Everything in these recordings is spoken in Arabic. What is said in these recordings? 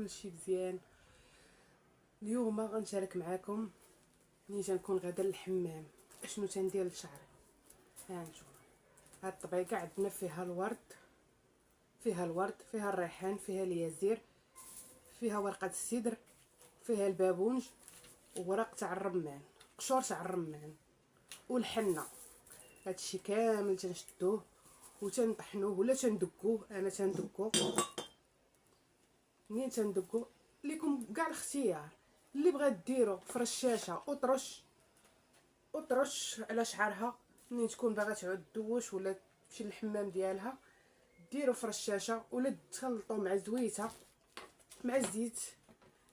كلشي مزيان. اليوم غنشارك معكم ملي تنكون غادا للحمام اشنو تندير لشعري. ها نتوما هاد الطبيقه عندنا فيها الورد، فيها الريحان، فيها اليازير، فيها ورقه السدر، فيها البابونج وورق تاع الرمان، قشور تاع الرمان والحنه. هادشي كامل تنشدوه وتنطحنوه ولا تندقوه. انا تندقو. منين تندقو ليكم كاع الاختيار اللي بغات ديرو في رشاشه وترش على شعرها. منين تكون باغا تعود دوش ولا تمشي للحمام ديالها ديرو في رشاشه ولا تخلطو مع زويته مع زيت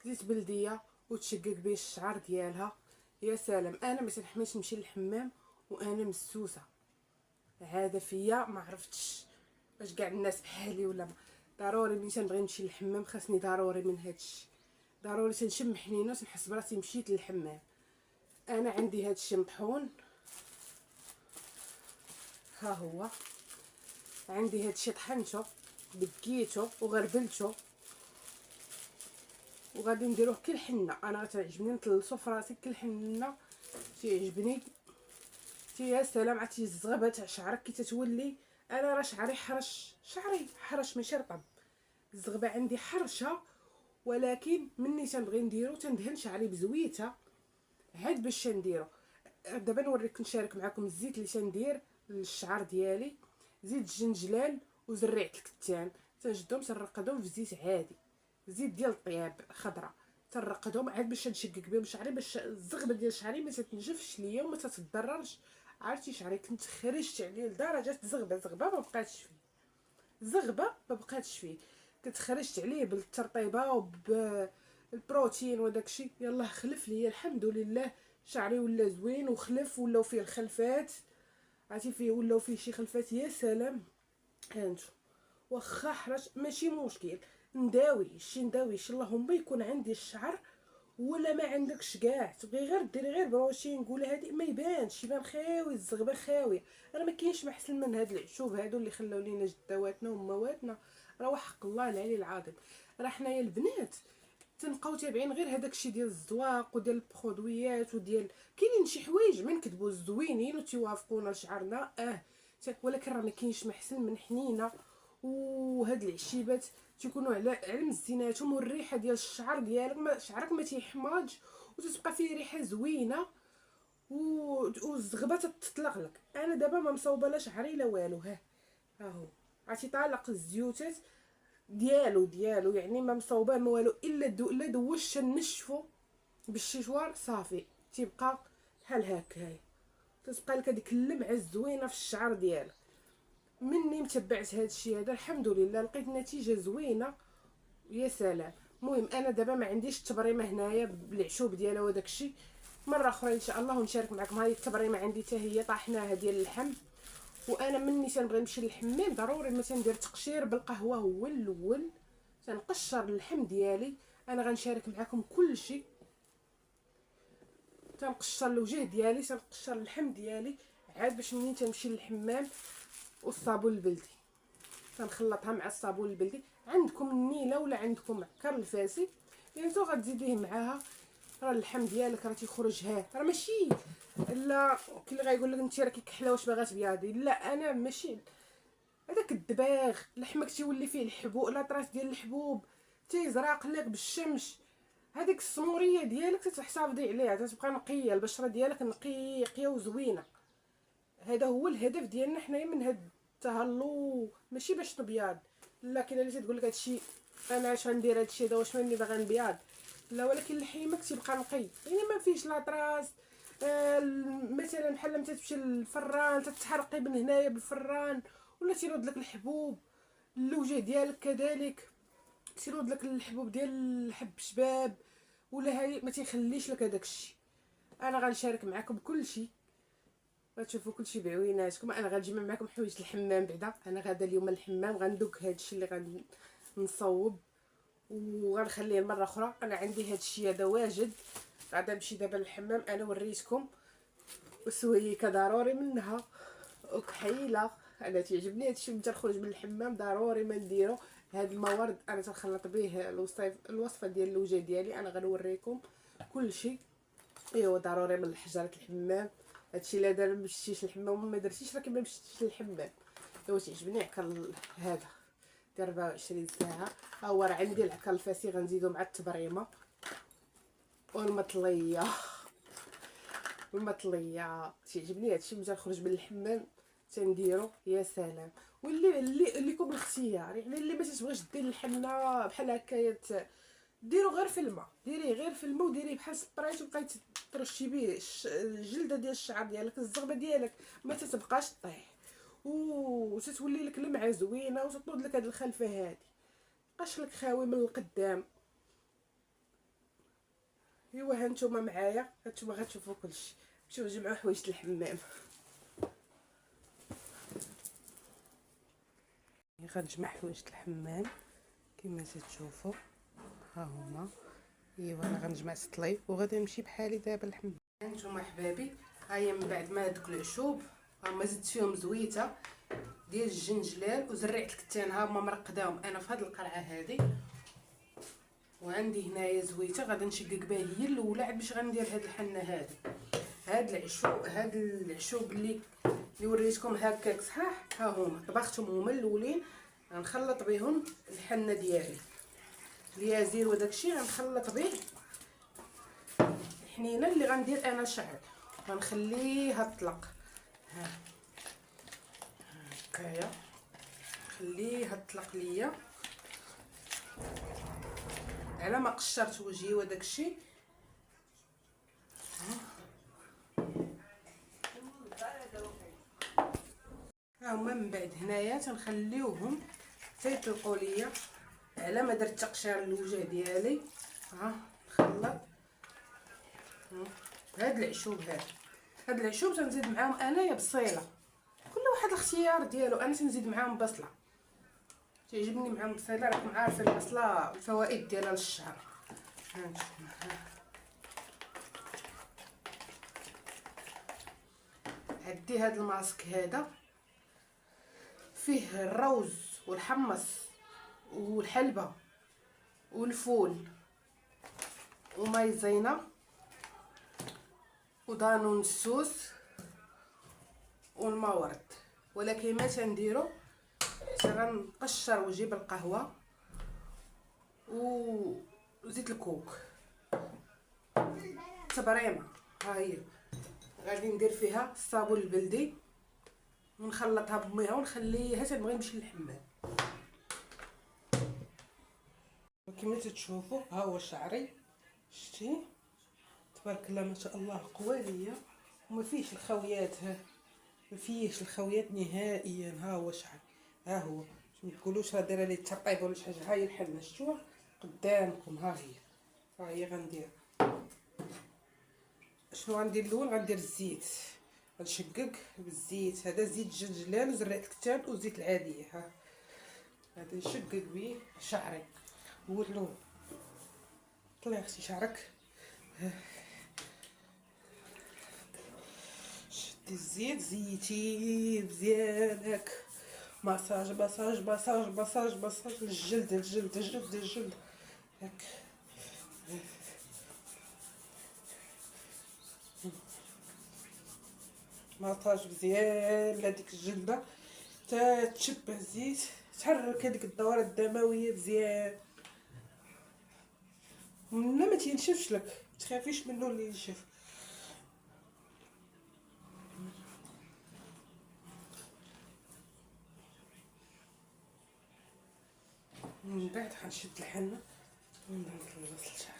بلديه وتشقق به الشعر ديالها. يا سلام. انا ما تنحملش نمشي للحمام وانا مسوسه. عاده فيا ما عرفتش واش كاع الناس بحالي ولا ما. ضروري ملي تنبغي نمشي للحمام خاصني ضروري من هادشي، ضروري تنشم حنينه تنحس براسي مشيت للحمام. انا عندي هادشي مطحون، ها هو عندي هادشي طحنته دقيته وغربلته وغادي نديروه كي الحنه. انا غتعجبني نطلصو في راسي كي الحنه، تيعجبني يا سلام. عرفتي الزغبه تاع شعرك كي تتولي. انا راه شعري حرش ماشي رطب. الزغبه عندي حرشه، ولكن مني تنبغي نديرو تندهن شعري بزويته عاد باش نديرو. دابا نوريكم نشارك معكم الزيت اللي تندير للشعر ديالي. زيت الجنجلال وزريعه الكتان تنجدهم تنرقدهم في زيت عادي، زيت ديال الطياب خضراء تنرقدهم عاد باش نشقق بهم شعري باش الزغبه ديال شعري ما تتنجفش ليا وما تتضررش. عرفتي شعري كنت خرجت عليه لدرجه زغبه ما بقاتش فيه. كنت خرجت عليه بالترطيبه وبالبروتين وداكشي. يلاه خلف ليا الحمد لله. شعري ولا زوين وخلف ولاو فيه الخلفات، عرفتي فيه ولاو فيه شي خلفات. يا سلام. هانتو واخا حرج ماشي مشكل، نداويش اللهم يكون عندي الشعر ولا ما عندكش كاع. تبغي غير ديري غير بروشين ولا هادي ما يبانش، يبان خاوي الزغبه خاويه. راه ما كاينش ما احسن من هاد العشوب هادو اللي خلاو لينا جداواتنا ومواتنا. راه وحق الله العلي العظيم. راه حنايا البنات تنبقاو تابعين غير هذاك الشيء ديال الزواق وديال البرودويات وديال كاينين شي حوايج ما نكذبوا زوينين وتيوافقونا لشعرنا ولكن راه ما كاينش محسن من حنينه. وهاد العشيبات تيكونوا على مزيناتهم والريحه ديال الشعر ديالك شعرك ما تيحماض وتتبقى فيه ريحه زوينه والزغبه تطلق لك. انا دابا ما مصوبه لا شعري لا والو. ها هو عرفتي طالق الزيوتات ديالو يعني ما مصوبه ما والو الا دوشت نشفو بالشيشوار صافي تيبقى بحال هكايا. تتبقى لك هذيك اللمعه الزوينه في الشعر ديالك. مني متبعت هذا الشيء هذا الحمد لله لقيت نتيجه زوينه. يا سلام. المهم انا دابا ما عنديش التبريمه هنايا بالعشوب ديالها وداك الشيء. مره اخرى ان شاء الله ونشارك معكم. هذه التبريمه عندي حتى هي طاحناها ديال اللحم. وانا مني تنبغي نمشي للحمام ضروري ما تندير تقشير بالقهوه هو الاول. تنقشر اللحم ديالي. انا غنشارك معكم كل شيء. تنقشر الوجه ديالي تنقشر اللحم ديالي عاد باش منين تنمشي للحمام. والصابون البلدي تنخلطها مع الصابون البلدي. عندكم النيله ولا عندكم عكر الفاسي يعني تو غتزيديه معاها. راه اللحم ديالك راه تيخرج راه ماشي لا كي اللي غايقول لك انت راكي كحله واش باغا تبياضي. لا انا ماشي هذاك الدباغ لحمك تيولي فيه الحبوب لاطراس ديال الحبوب تيزرق لك بالشمس. هذيك السموريه ديالك تتحافظي عليها تتبقى نقيه البشره ديالك نقيه وزوينه. هذا هو الهدف ديالنا حنايا من هاد التهلو ماشي باش نبيض. لا كاين اللي تقول لك هادشي انا اش غندير هادشي هذا واش ماني باغا نبيض. لا ولكن لحيمك تيبقى نقي يعني ما فيهش لاطراس. مثلا بحال لما تمشي للفران تتحرقي من هنايا بالفران ولا تيرد لك الحبوب. الوجه ديالك كذلك تيرد لك الحبوب ديال الحب شباب ولا هادي ما تيخليش لك هذاك الشيء. انا غنشارك معكم كل شيء غتشوفوا كلشي بعويناتكم. انا غنجمع معكم حوايج الحمام بعدا. انا غادا اليوم الحمام غندوك هادشي اللي غنصوب وغنخليه مره اخرى. انا عندي هادشي هذا واجد. غادا نمشي دابا للحمام. انا وريتكم وسويكه ضروري منها وكحيله. انا تعجبني هادشي ملي تنخرج من الحمام ضروري ما نديرو. هاد الموارد انا تنخلط به الوصفه ديال اللوجه ديالي. انا غنوريكم كل شيء. ايوا ضروري من حجره الحمام. هادشي الا دار مشيتيش للحمام وما درتيش راكي ما مشيتيش للحمام. ايوا تعجبني عكا هذا ديال 24 ساعه. ها هو راه عندي العكا الفاسي غنزيدو مع التبريمه والمطليه. والمطليه تعجبني هادشي ملي نخرج من الحمام تنديرو يا سلام. واللي لكم الاختيار، يعني اللي ما تبغيش دير الحنه بحال هكايا ديرو غير في الماء، ديريه غير في الماء وديريه بحال سبرايت وبقاي ترشي به الجلده ديال الشعر ديالك، الزغبه ديالك ما تتبقاش طيح وتتولي لك لمعه زوينه وتطود لك هاد الخلفه هادي مابقاش لك خاوي من القدام. ايوا ها نتوما معايا، هانتوما غتشوفوا كلشي. مشيو جمعوا حوايج الحمام. غنجمع حوايج الحمام كما تشوفوا ها هما. ايوا انا غنجمع سطلي وغادي نمشي بحالي دابا الحمام. هانتوما حبابي، ها هي من بعد ما هذوك العشوب هما زدت فيهم زويته ديال الجنجلال وزرعت الكتان. ها هما مرقداهم انا في هاد القرعه هادي، وعندي هنايا زويته غادي نشقق بها هي الاولى عاد باش غندير هاد الحنه هادي. هاد العشوب اللي وريتكم هكاك صحاح ها هما طبختهم هما الاولين. غنخلط بهم الحنه ديالي اليازير وداكشي، غنخلط به الحنينه اللي غندير انا شعر. غنخليها تطلق هكايا، خليها تطلق ليا على ما قشرت وجهي وداكشي. ها هما من بعد هنايا تنخليوهم تيطلقوا ليا على ما درت تقشير الوجه ديالي. ها نخلط هاد العشوب هاد العشوب تنزيد معاهم انايا بصيله، كل واحد الاختيار ديالو. انا تنزيد معاهم بصله، تعجبني معاهم بصيله، راكم عارفين البصله الفوائد ديالها للشعر. عندي هاد الماسك هذا فيه الروز والحمص والحلبه والفول ومايزينا ودانون السوس والماورد. ولكن ما تنديرو غنقشر وجهي بالقهوه وزيت الكوك تبريمه. ها هي غادي ندير فيها الصابون البلدي ونخلطها بميها ونخليها تنبغي نمشي للحمام. كما تتشوفوا ها هو شعري، شتي تبارك الله ما شاء الله قواليه وما فيهش الخويات. ما فيهش الخويات نهائيا. ها هو شعري، ها هو ما تقولوش راه دايره ليه الترطيب ولا شي حاجه. ها هي الحنه شتوها قدامكم، ها هي غندير شنو غندير. الاول غندير الزيت، غنشقق بالزيت. هذا زيت الجنجلال وزرعت الكتان وزيت العاديه. ها غادي نشقق به شعري. ولو طلع اختي شعرك، شدي الزيت زيتيه مزيان هاك، مساج مساج مساج مساج مساج للجلد الجلد الجلد الجلد هاك. مساج مزيان لهاديك الجلده تا تشبه الزيت، تحرك هذيك الدوره الدمويه مزيان. منا ما تينشفش لك، تخافيش منه اللي ينشف. من بعد غنشد الحنه ونغسل شعري.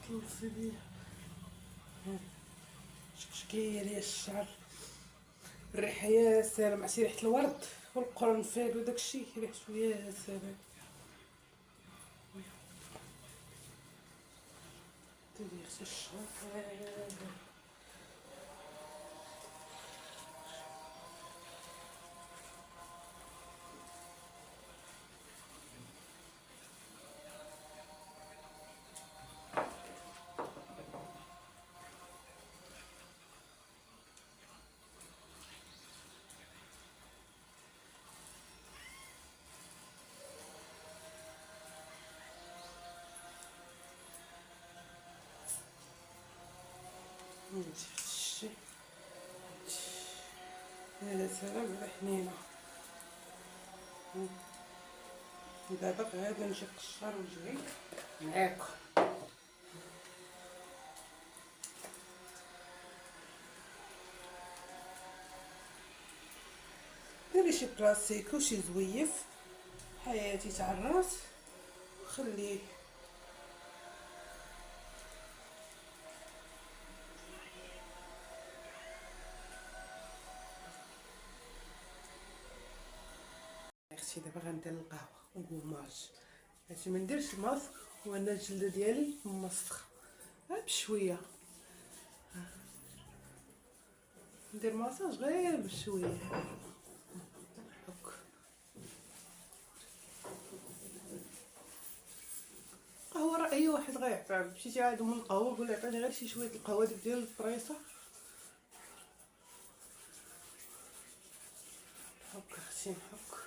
تغسلي شكشكيه ليا الشعر، الريحه يا سلام، عرفتي ريحه الورد والقرنفل وداكشي ريحته يا سلام. تدير الشعر هادشي. يا سلام على حنينه. دابا غادي نجي نقشر وجهي معاكم. ديري شي بلاستيك وشي زويف حياتي تاع الراس وخليه. اختي دابا غندير القهوه وكوماج، هادشي ما نديرش ماسك وانا الجلده ديالي مسخه غير بشويه. ندير ماساج غير بشويه هكا. قهوه راه اي واحد غيعطي، مشيتي عندهم القهوه قول عطيني غير شي شويه القهوه ديال الفريصه هكا اختي هكا.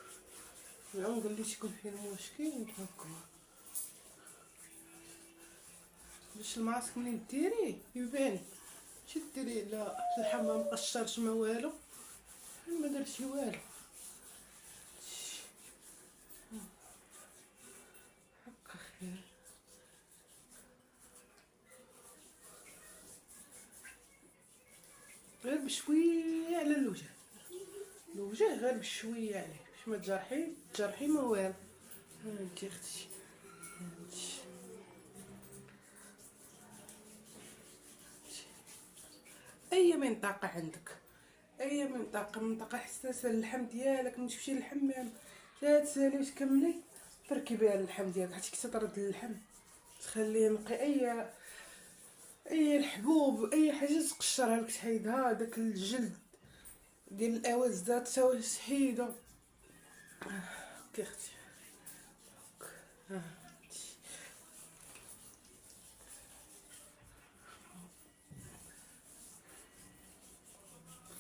العنق اللي تكون فيه المشكل هكا باش الماسك منين ديريه يبان. ماشي ديريه لا في الحمام مقشرش ما والو، ما درتي والو هكا خير. غير بشويه على الوجه، الوجه غير بشويه عليه باش ما تجرحي ما والو. هانتي اختي هانتي. اي منطقه عندك، اي منطقه حساسه للحم ديالك ملي تمشي للحمام لا تسالي وتكملي تركبي على اللحم ديالك حتى كتطرد اللحم، تخليه نقي. اي الحبوب اي حاجه تقشرها لك تحيدها، داك الجلد ديال الاوزات تا تحيدو كي اختي.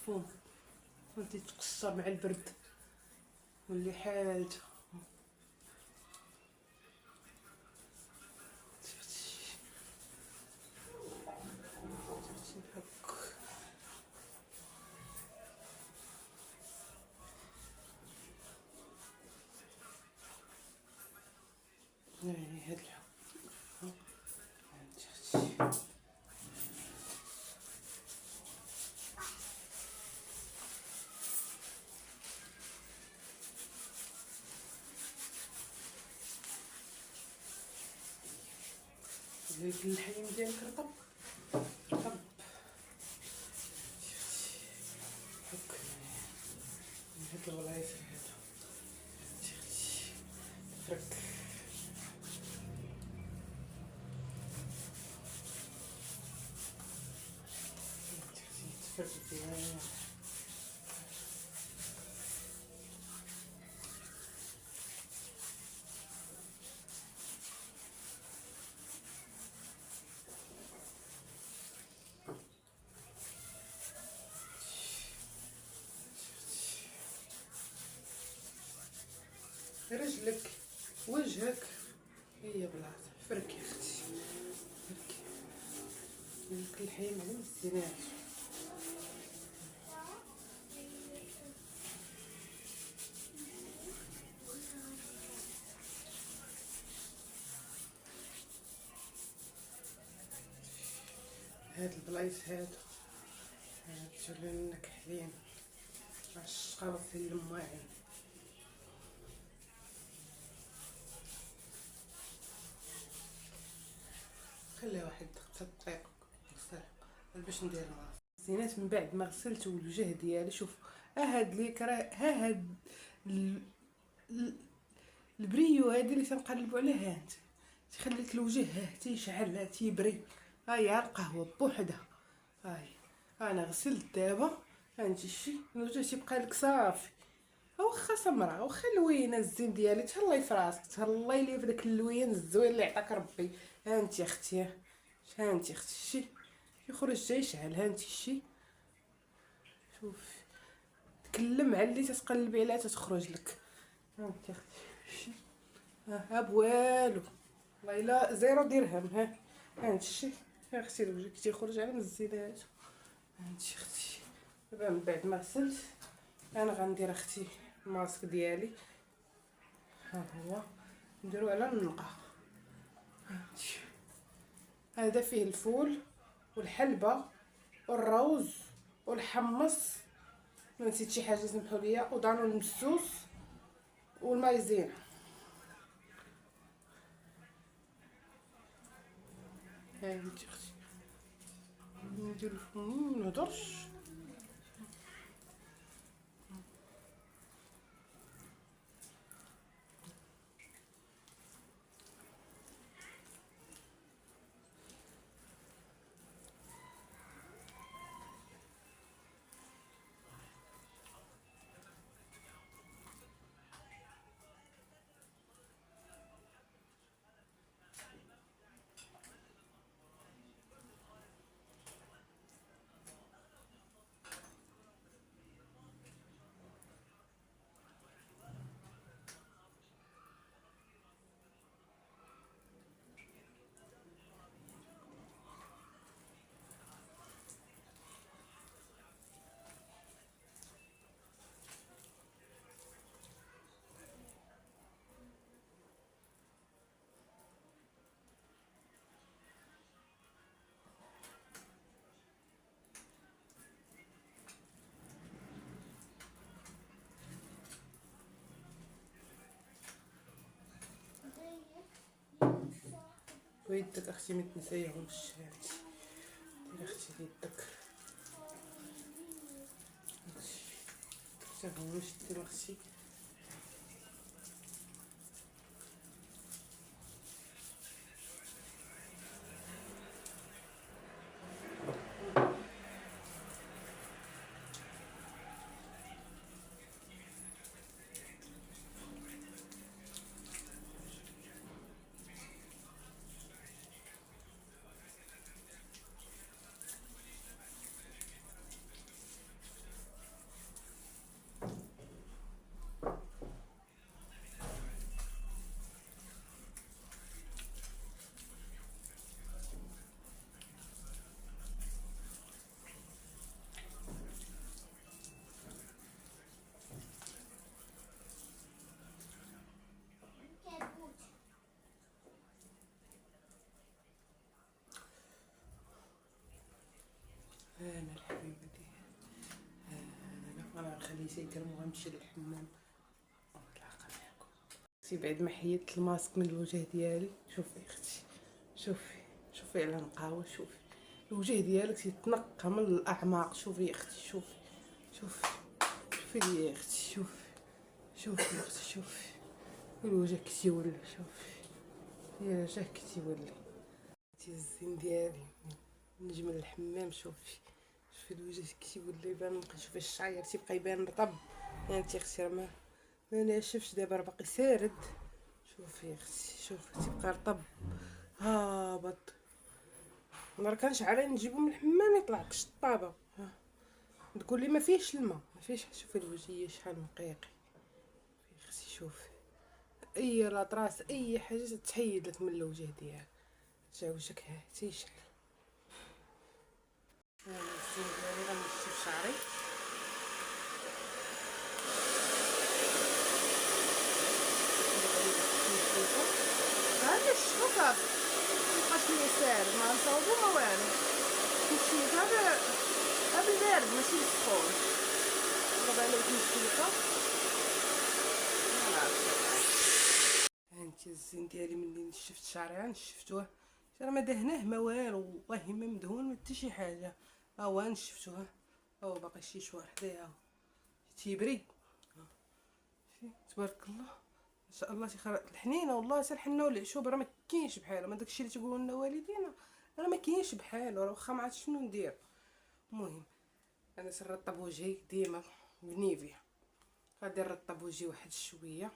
فوم ولدي تقشر مع البرد واللي حالته. يعني هاد الحب الحليم ديالك رطب رطب هاك هاد البلايص هادو فرك. تفرك مزيان. رجلك وجهك هي بلاصه فركي اختي فركي. يمكن الحليم على الزينات. هاد البلايص هادو هادو نكحلين مع الشقرة الماعن. خلي واحد 3 دقائق بصح باش ندير الزينات من بعد ما غسلت الوجه ديالي. شوف هاد ليكرا، هاد البريو هادي اللي تنقلبوا عليه، هانت تخلي لك الوجه تيشعل تيبري. هاي القهوه بوحدها. هاي انا غسلت دابا، هانتي شتي الوجه تيبقى لك صافي. واخا سمره واخا لوينه الزين ديالي تهلاي في راسك، تهلاي لي في داك اللوين الزوين اللي عطاك ربي. هانتي اختي، هانتي اختي شتي يخرج جاي يشعل. هانتي شتي شوفي تكلم على اللي تتقلبي عليها تتخرج لك. هانتي اختي شتي ها بوالو والله الا 0 درهم. هانتي شتي اختي وجهك تيخرج على مزينات. هانتي اختي دابا من بعد ما غسلت انا غندير اختي الماسك ديالي. ها هو نديرو على النقا. هانتي هذا فيه الفول والحلبه والروز والحمص، ما نسيت شي حاجه سمحوا لي، ودانون المسوس والمايزينا. هانتي اختي ندير الفول منهضرش. ويدك اختي متنسيهمش. هانتي دير اختي يدك متنسيهمش دير اختي. انا الحبيبه ديالي انا غنخليه تيكرم وغنمشي للحمام ونتلاقى معكم. اختي بعد ما حيدت الماسك من الوجه ديالي، شوفي اختي شوفي على نقاوه. شوفي الوجه ديالك تيتنقى من الاعماق. شوفي اختي شوفي لي يا اختي. شوفي اختي الوجه كيتولى. شوفي يا وجهك كيتولى. انتي الزين ديالي نجي من الحمام. شوفي الوجه كيتولى يبان. شوفي الشعير تيبقى يبان رطب. هانتي اختي راه ما ناشفش دابا، راه باقي سارد. شوفي يا اختي تيبقى رطب هابط. انا راه كنشعر نجيبو من الحمام يطلع كشطابه. تقولي ما فيهش الماء ما فيهش. شوفي الوجه شحال نقيقي اختي. شوفي اي لاطراس اي حاجه تحيد لك من الوجه ديالك تا وجهك تيشعل. انا الزين ديالي غنشف شعري. هذا الشوف مابقاش ليا ساهل ما نصاوبو ما والو. نشيف هذا بارد ماشي سخون. دابا عليك نشيفها. هانتي الزين ديالي ملي نشفت شعري نشفتوه راه ما دهناه ما والو، والله ما مدهون ما حتى شي حاجه. ها هو نشفتو، ها هو باقي شي شوار حدايا، ها تيبري. تبارك الله ما شاء الله. تيخرج الحنينه والله، حتى الحنه والعشوب راه ما كاينش بحالها. ما داكشي اللي تيقولوا لنا والدينا راه ما كاينش بحالو، راه واخا ما عرفت شنو ندير. المهم انا سنرطب وجهي ديما بنيفيا. غادي نرطب وجهي واحد شويه.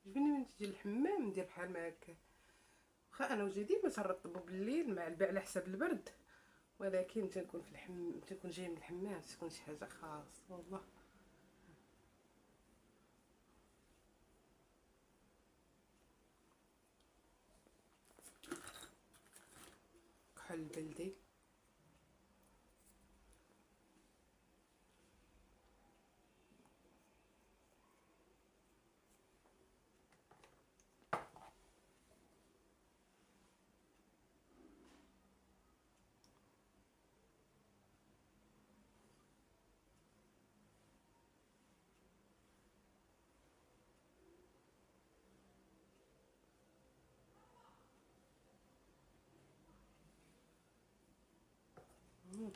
عجبني من تجي الحمام ندير بحال ما هكا. واخا انا وجهي ديما تنرطبو بالليل مع على حساب البرد، ولكن تنكون في تنكون جاي من الحمام تكون شي حاجه خاصه والله. كحل بلدي.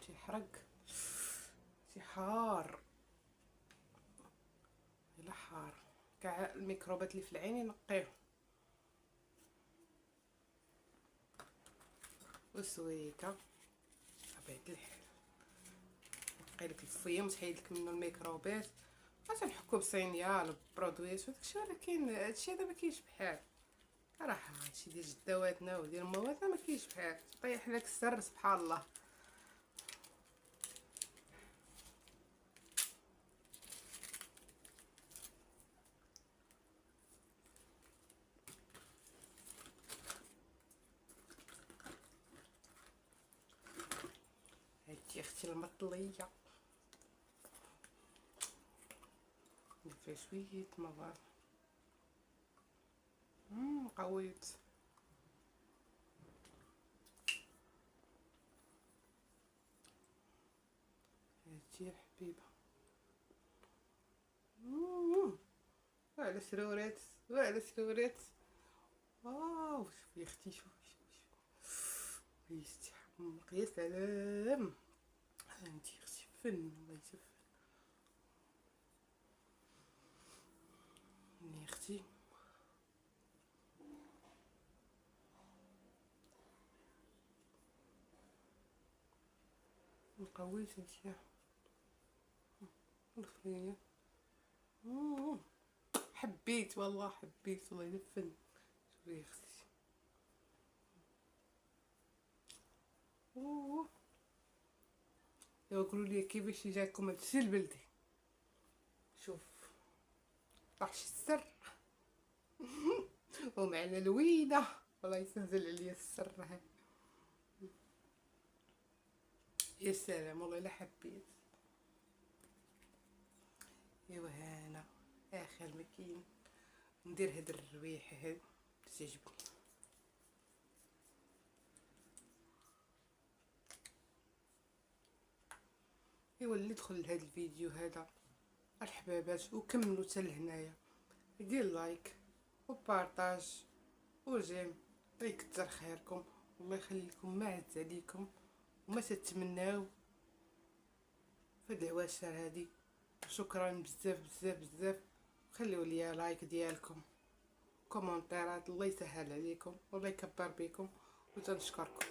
تيحرق، تيحار، الا حار كاع الميكروبات اللي في العين ينقيهم. وسويكه طبيعة الحال، نقيلك الفيم وتحيدلك منه الميكروبات. غتنحكو بصينيه برودويات وداكشي، ولكن هادشي هذا ما كاينش بحال صراحه. هادشي ديال جداواتنا وديال مواتنا ما كاينش بحال. طيح لك السر سبحان الله. هادي اختي المطليه ندير شويه مغار. قويت. هادي الحبيبه. وعلى سرورات، وعلى سرورات. واو شوفي اختي، شوفي يستحمق يا سلام. انتي اختي فن، الله يسفل يا اختي. قويت انتي الاخرين. حبيت والله، حبيت الله يدفن. شوفي اختي. يا قولوا لي كيفاش جاكم هادشي البلدي. شوف طاحش السر ومعنا الوينه، الله يسهل عليا السر. ها يا سلام والله الا حبيت. ايوا هانا اخر ما كاين ندير هاد الرويحه هاد تعجبني. ايوا اللي دخل لهاد الفيديو هذا الحبابات وكملوا حتى لهنايا، دير لايك وبارطاج وجيم. الله يكثر خيركم والله يخليكم ما عز عليكم وما تتمناو في العواشر هادي. شكرا بزاف بزاف بزاف. خليو ليا لايك ديالكم، كومونتيرات. الله يسهل عليكم والله يكبر بكم وتنشكركم.